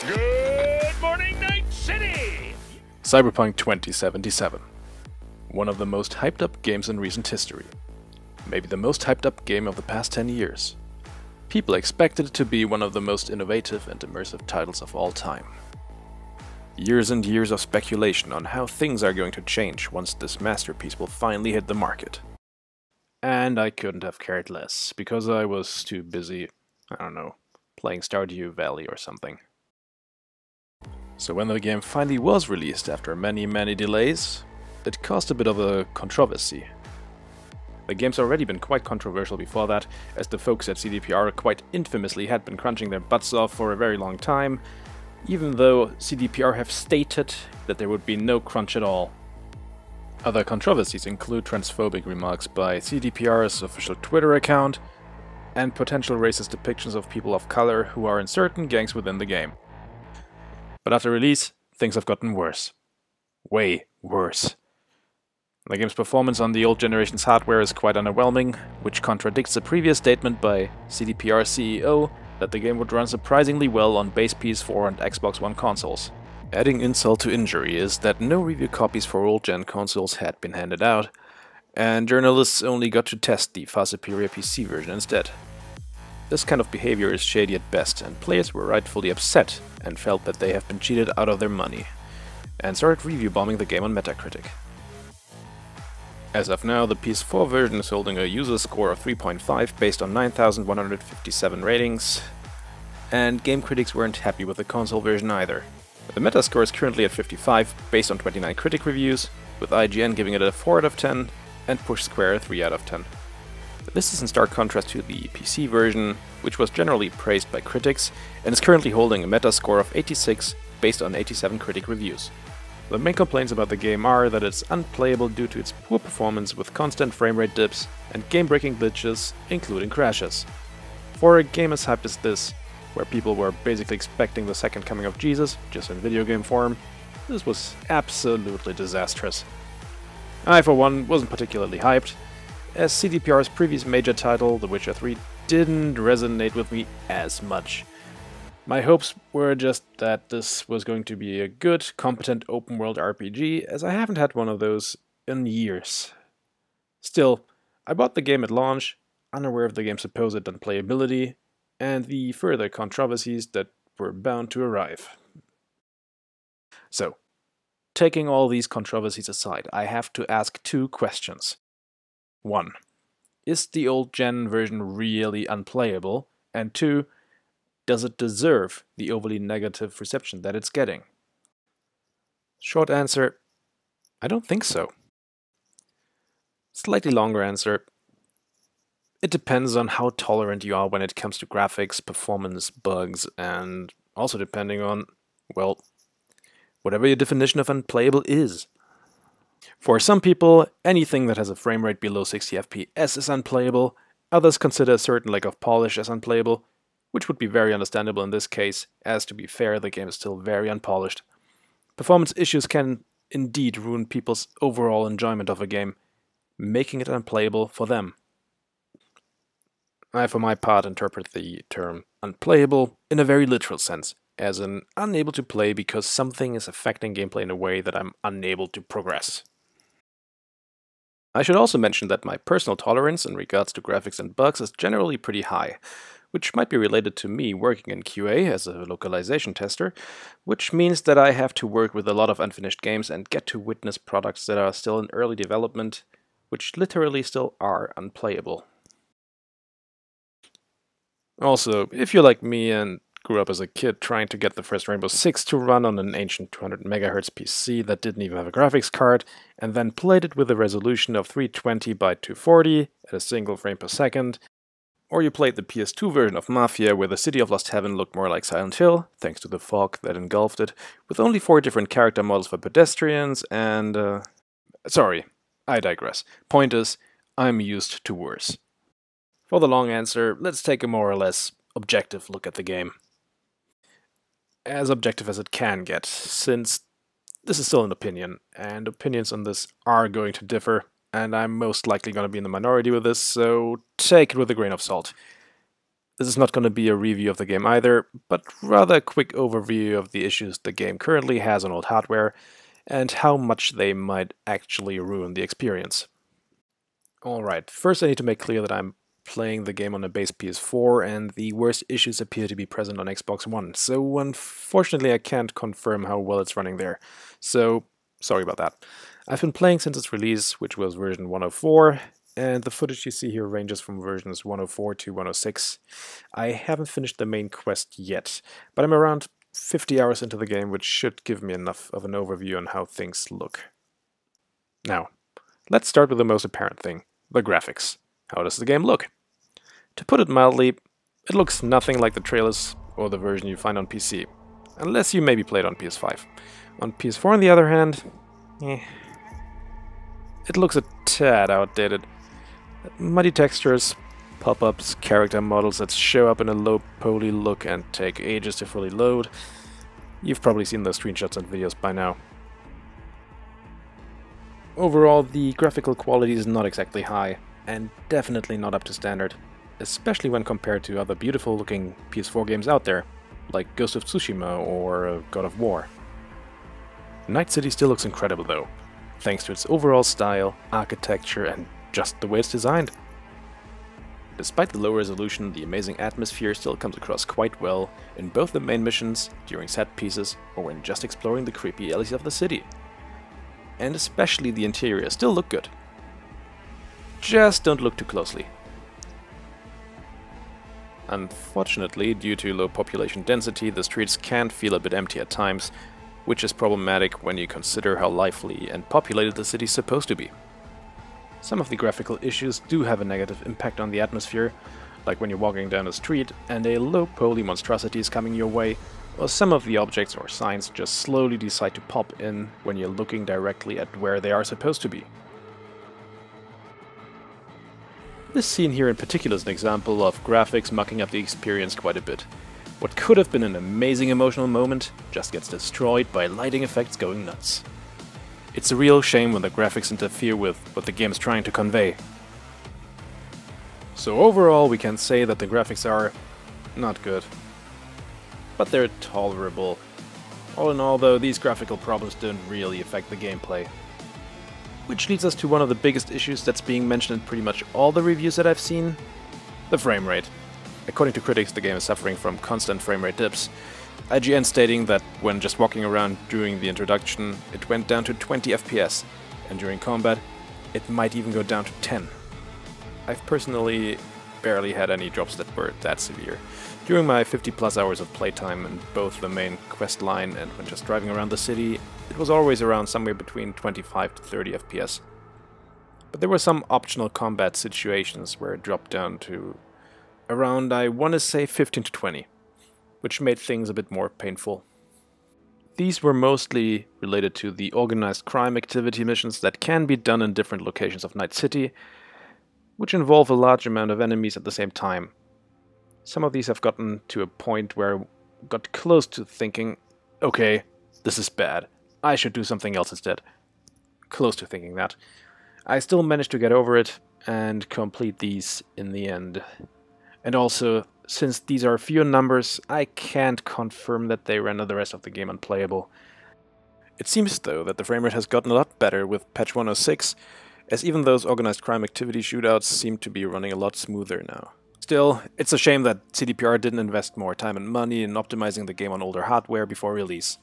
Good morning, Night City! Cyberpunk 2077. One of the most hyped up games in recent history. Maybe the most hyped up game of the past 10 years. People expected it to be one of the most innovative and immersive titles of all time. Years and years of speculation on how things are going to change once this masterpiece will finally hit the market. And I couldn't have cared less, because I was too busy, I don't know, playing Stardew Valley or something. So when the game finally was released after many delays, it caused a bit of a controversy. The game's already been quite controversial before that, as the folks at CDPR quite infamously had been crunching their butts off for a very long time, even though CDPR have stated that there would be no crunch at all. Other controversies include transphobic remarks by CDPR's official Twitter account, and potential racist depictions of people of color who are in certain gangs within the game. But after release, things have gotten worse. Way worse. The game's performance on the old generation's hardware is quite underwhelming, which contradicts the previous statement by CDPR CEO that the game would run surprisingly well on base PS4 and Xbox One consoles. Adding insult to injury is that no review copies for old-gen consoles had been handed out, and journalists only got to test the far superior PC version instead. This kind of behavior is shady at best, and players were rightfully upset and felt that they have been cheated out of their money, and started review bombing the game on Metacritic. As of now, the PS4 version is holding a user score of 3.5 based on 9,157 ratings, and game critics weren't happy with the console version either. The Metascore is currently at 55 based on 29 critic reviews, with IGN giving it a 4 out of 10 and Push Square a 3 out of 10. This is in stark contrast to the PC version, which was generally praised by critics and is currently holding a Metascore of 86 based on 87 critic reviews. The main complaints about the game are that it's unplayable due to its poor performance with constant framerate dips and game-breaking glitches, including crashes. For a game as hyped as this, where people were basically expecting the second coming of Jesus, just in video game form, this was absolutely disastrous. I, for one, wasn't particularly hyped, as CDPR's previous major title, The Witcher 3, didn't resonate with me as much. My hopes were just that this was going to be a good, competent open-world RPG, as I haven't had one of those in years. Still, I bought the game at launch, unaware of the game's supposed unplayability, and the further controversies that were bound to arrive. So, taking all these controversies aside, I have to ask two questions. 1. Is the old gen version really unplayable? And 2. Does it deserve the overly negative reception that it's getting? Short answer, I don't think so. Slightly longer answer, it depends on how tolerant you are when it comes to graphics, performance, bugs, and also depending on, well, whatever your definition of unplayable is. For some people, anything that has a frame rate below 60 FPS is unplayable, others consider a certain lack of polish as unplayable, which would be very understandable in this case, as to be fair, the game is still very unpolished. Performance issues can indeed ruin people's overall enjoyment of a game, making it unplayable for them. I, for my part, interpret the term unplayable in a very literal sense, as in unable to play because something is affecting gameplay in a way that I'm unable to progress. I should also mention that my personal tolerance in regards to graphics and bugs is generally pretty high, which might be related to me working in QA as a localization tester, which means that I have to work with a lot of unfinished games and get to witness products that are still in early development, which literally still are unplayable. Also, if you're like me and grew up as a kid trying to get the first Rainbow Six to run on an ancient 200 MHz PC that didn't even have a graphics card, and then played it with a resolution of 320 by 240 at a single frame per second, or you played the PS2 version of Mafia where the City of Lost Heaven looked more like Silent Hill, thanks to the fog that engulfed it, with only 4 different character models for pedestrians and... Sorry, I digress. Point is, I'm used to worse. For the long answer, let's take a more or less objective look at the game. As objective as it can get, since this is still an opinion, and opinions on this are going to differ, and I'm most likely going to be in the minority with this, so take it with a grain of salt. This is not going to be a review of the game either, but rather a quick overview of the issues the game currently has on old hardware and how much they might actually ruin the experience. Alright, first I need to make clear that I'm playing the game on a base PS4 and the worst issues appear to be present on Xbox One, so unfortunately I can't confirm how well it's running there. So, sorry about that. I've been playing since its release, which was version 104, and the footage you see here ranges from versions 104 to 106. I haven't finished the main quest yet, but I'm around 50 hours into the game, which should give me enough of an overview on how things look. Now, let's start with the most apparent thing, the graphics. How does the game look? To put it mildly, it looks nothing like the trailers or the version you find on PC, unless you maybe played on PS5. On PS4 on the other hand, it looks a tad outdated. Muddy textures, pop-ups, character models that show up in a low poly look and take ages to fully load. You've probably seen those screenshots and videos by now. Overall, the graphical quality is not exactly high, and definitely not up to standard, especially when compared to other beautiful looking PS4 games out there, like Ghost of Tsushima or God of War. Night City still looks incredible though, thanks to its overall style, architecture, and just the way it's designed. Despite the low resolution, the amazing atmosphere still comes across quite well in both the main missions, during set pieces, or when just exploring the creepy alleys of the city. And especially the interior still look good. Just don't look too closely. Unfortunately, due to low population density, the streets can feel a bit empty at times, which is problematic when you consider how lively and populated the city is supposed to be. Some of the graphical issues do have a negative impact on the atmosphere, like when you're walking down the street and a low-poly monstrosity is coming your way, or some of the objects or signs just slowly decide to pop in when you're looking directly at where they are supposed to be. This scene here in particular is an example of graphics mucking up the experience quite a bit. What could have been an amazing emotional moment just gets destroyed by lighting effects going nuts. It's a real shame when the graphics interfere with what the game is trying to convey. So overall we can say that the graphics are not good, but they're tolerable. All in all though, these graphical problems don't really affect the gameplay. Which leads us to one of the biggest issues that's being mentioned in pretty much all the reviews that I've seen, the frame rate. According to critics, the game is suffering from constant frame rate dips. IGN stating that when just walking around during the introduction, it went down to 20 FPS, and during combat, it might even go down to 10. I've personally barely had any drops that were that severe. During my 50 plus hours of playtime in both the main quest line and when just driving around the city, it was always around somewhere between 25 to 30 FPS. But there were some optional combat situations where it dropped down to around, I want to say, 15 to 20. Which made things a bit more painful. These were mostly related to the organized crime activity missions that can be done in different locations of Night City, which involve a large amount of enemies at the same time. Some of these have gotten to a point where I got close to thinking, okay, this is bad, I should do something else instead. Close to thinking that. I still managed to get over it and complete these in the end. And also, since these are few in numbers, I can't confirm that they render the rest of the game unplayable. It seems though that the framerate has gotten a lot better with patch 106, as even those organized crime activity shootouts seem to be running a lot smoother now. Still, it's a shame that CDPR didn't invest more time and money in optimizing the game on older hardware before release.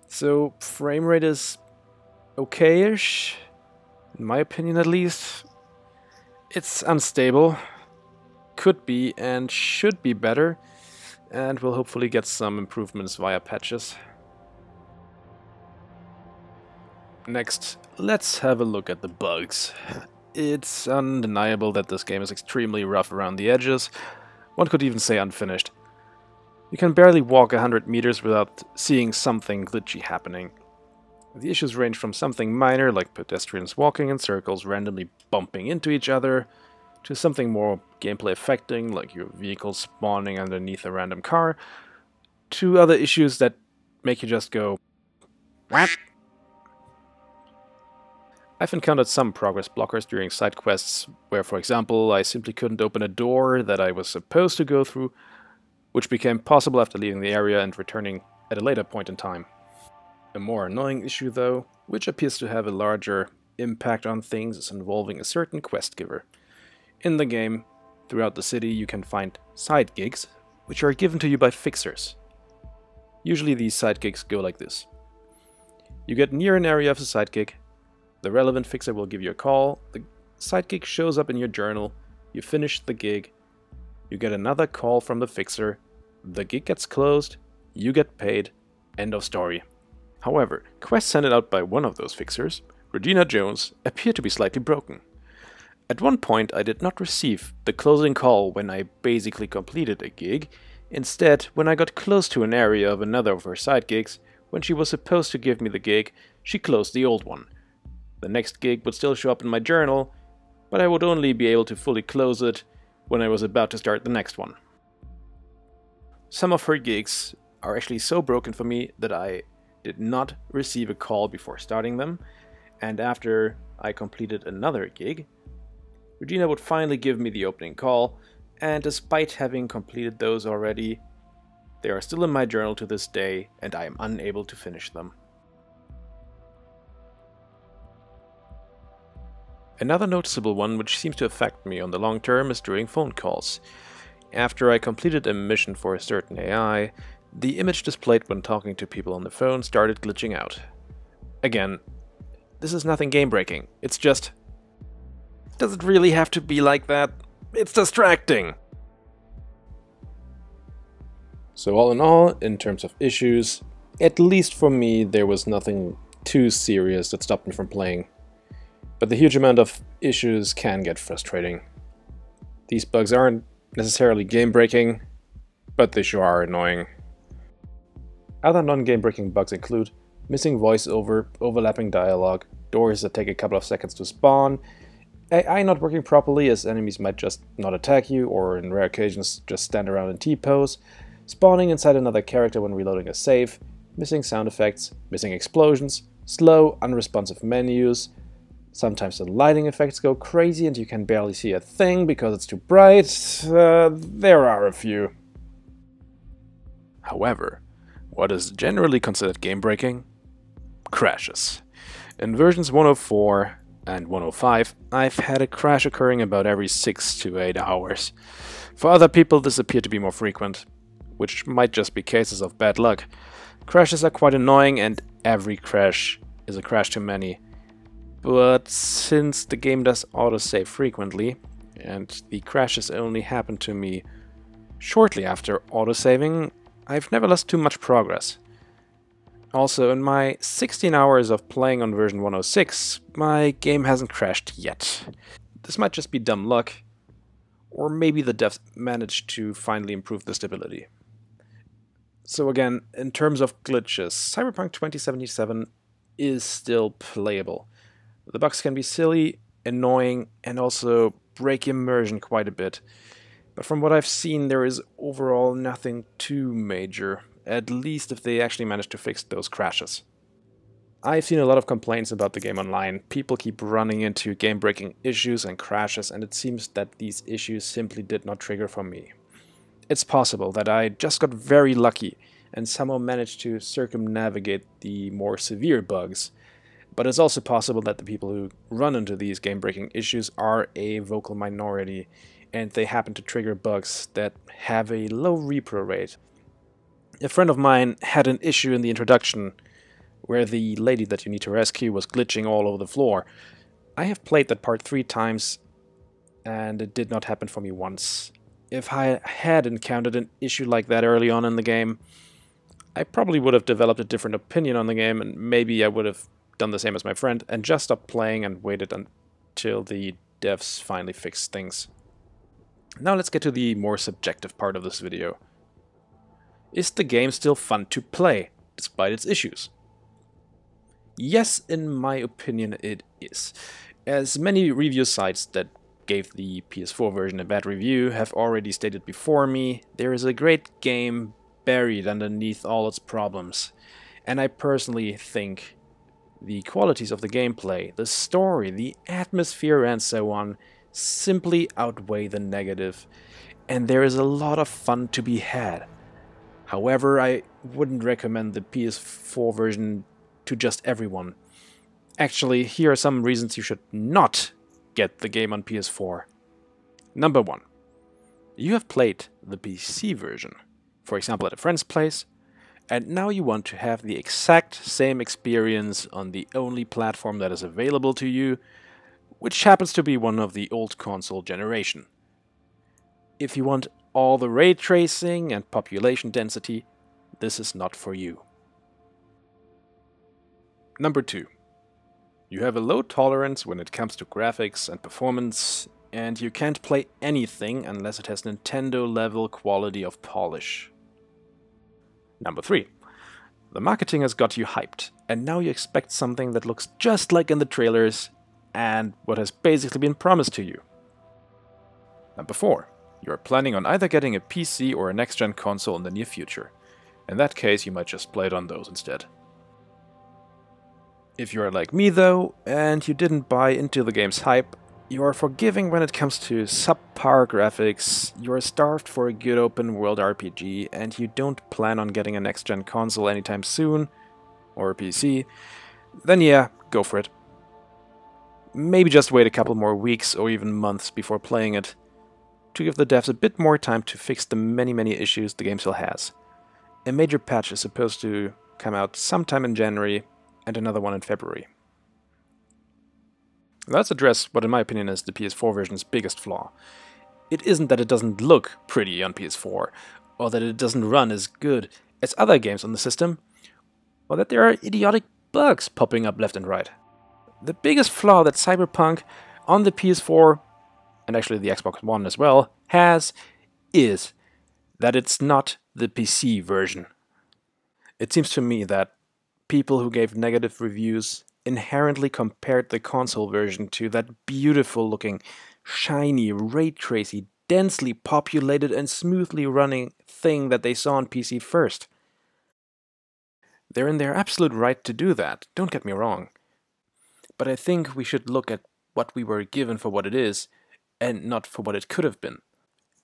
So, framerate is okay-ish, in my opinion at least. It's unstable. Could be and should be better, and we'll hopefully get some improvements via patches. Next, let's have a look at the bugs. It's undeniable that this game is extremely rough around the edges, one could even say unfinished. You can barely walk 100 meters without seeing something glitchy happening. The issues range from something minor, like pedestrians walking in circles randomly bumping into each other, to something more gameplay affecting, like your vehicle spawning underneath a random car, to other issues that make you just go, "What?" I've encountered some progress blockers during side quests where, for example, I simply couldn't open a door that I was supposed to go through, which became possible after leaving the area and returning at a later point in time. A more annoying issue, though, which appears to have a larger impact on things, is involving a certain quest giver. In the game, throughout the city, you can find side gigs, which are given to you by fixers. Usually these side gigs go like this. You get near an area of the side gig, the relevant fixer will give you a call, the side gig shows up in your journal, you finish the gig, you get another call from the fixer, the gig gets closed, you get paid, end of story. However, quests sent out by one of those fixers, Regina Jones, appear to be slightly broken. At one point I did not receive the closing call when I basically completed a gig. Instead, when I got close to an area of another of her side gigs, when she was supposed to give me the gig, she closed the old one. The next gig would still show up in my journal, but I would only be able to fully close it when I was about to start the next one. Some of her gigs are actually so broken for me that I did not receive a call before starting them, and after I completed another gig, Regina would finally give me the opening call, and despite having completed those already, they are still in my journal to this day, and I am unable to finish them. Another noticeable one which seems to affect me on the long term is during phone calls. After I completed a mission for a certain AI, the image displayed when talking to people on the phone started glitching out. Again, this is nothing game-breaking, it's just... does it really have to be like that? It's distracting! So all in all, in terms of issues, at least for me there was nothing too serious that stopped me from playing. But the huge amount of issues can get frustrating. These bugs aren't necessarily game-breaking, but they sure are annoying. Other non-game-breaking bugs include missing voiceover, overlapping dialogue, doors that take a couple of seconds to spawn, AI not working properly as enemies might just not attack you, or in rare occasions just stand around in T-pose, spawning inside another character when reloading a save, missing sound effects, missing explosions, slow, unresponsive menus. Sometimes the lighting effects go crazy and you can barely see a thing because it's too bright. There are a few. However, what is generally considered game-breaking? Crashes. In versions 104 and 105, I've had a crash occurring about every 6 to 8 hours. For other people this appeared to be more frequent, which might just be cases of bad luck. Crashes are quite annoying and every crash is a crash too many. But since the game does autosave frequently, and the crashes only happen to me shortly after autosaving, I've never lost too much progress. Also, in my 16 hours of playing on version 106, my game hasn't crashed yet. This might just be dumb luck, or maybe the devs managed to finally improve the stability. So again, in terms of glitches, Cyberpunk 2077 is still playable. The bugs can be silly, annoying, and also break immersion quite a bit. But from what I've seen, there is overall nothing too major, at least if they actually manage to fix those crashes. I've seen a lot of complaints about the game online. People keep running into game-breaking issues and crashes, and it seems that these issues simply did not trigger for me. It's possible that I just got very lucky and somehow managed to circumnavigate the more severe bugs. But it's also possible that the people who run into these game-breaking issues are a vocal minority, and they happen to trigger bugs that have a low repro rate. A friend of mine had an issue in the introduction where the lady that you need to rescue was glitching all over the floor. I have played that part 3 times, and it did not happen for me once. If I had encountered an issue like that early on in the game, I probably would have developed a different opinion on the game, and maybe I would have done the same as my friend and just stopped playing and waited until the devs finally fixed things. Now let's get to the more subjective part of this video. Is the game still fun to play, despite its issues? Yes, in my opinion it is. As many review sites that gave the PS4 version a bad review have already stated before me, there is a great game buried underneath all its problems. And I personally think The qualities of the gameplay, the story, the atmosphere and so on simply outweigh the negative, and there is a lot of fun to be had. However, I wouldn't recommend the PS4 version to just everyone. Actually, here are some reasons you should not get the game on PS4. Number 1. You have played the PC version, for example at a friend's place, and now you want to have the exact same experience on the only platform that is available to you, which happens to be one of the old console generation. If you want all the ray tracing and population density, this is not for you. Number 2. You have a low tolerance when it comes to graphics and performance, and you can't play anything unless it has Nintendo level quality of polish. Number 3. The marketing has got you hyped, and now you expect something that looks just like in the trailers and what has basically been promised to you. Number 4. You are planning on either getting a PC or a next-gen console in the near future. In that case, you might just play it on those instead. If you are like me though, and you didn't buy into the game's hype, you are forgiving when it comes to subpar graphics, you are starved for a good open world RPG, and you don't plan on getting a next-gen console anytime soon, or a PC, then yeah, go for it. Maybe just wait a couple more weeks or even months before playing it, to give the devs a bit more time to fix the many issues the game still has. A major patch is supposed to come out sometime in January, and another one in February. Let's address what in my opinion is the PS4 version's biggest flaw. It isn't that it doesn't look pretty on PS4, or that it doesn't run as good as other games on the system, or that there are idiotic bugs popping up left and right. The biggest flaw that Cyberpunk on the PS4, and actually the Xbox One as well, has is that it's not the PC version. It seems to me that people who gave negative reviews inherently compared the console version to that beautiful looking, shiny, ray tracy, densely populated and smoothly running thing that they saw on PC first. They're in their absolute right to do that, don't get me wrong. But I think we should look at what we were given for what it is, and not for what it could have been.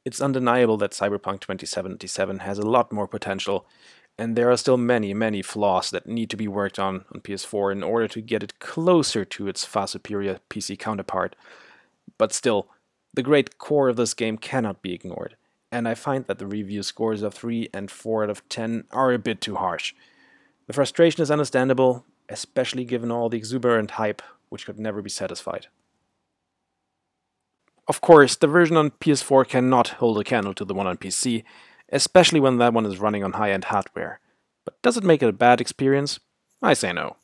It's undeniable that Cyberpunk 2077 has a lot more potential, and there are still many flaws that need to be worked on PS4 in order to get it closer to its far superior PC counterpart. But still, the great core of this game cannot be ignored, and I find that the review scores of 3 and 4 out of 10 are a bit too harsh. The frustration is understandable, especially given all the exuberant hype, which could never be satisfied. Of course, the version on PS4 cannot hold a candle to the one on PC, especially when that one is running on high-end hardware. But does it make it a bad experience? I say no.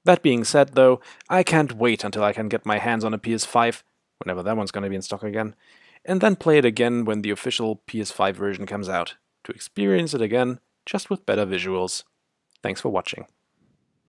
That being said though, I can't wait until I can get my hands on a PS5, whenever that one's gonna be in stock again, and then play it again when the official PS5 version comes out, to experience it again, just with better visuals. Thanks for watching.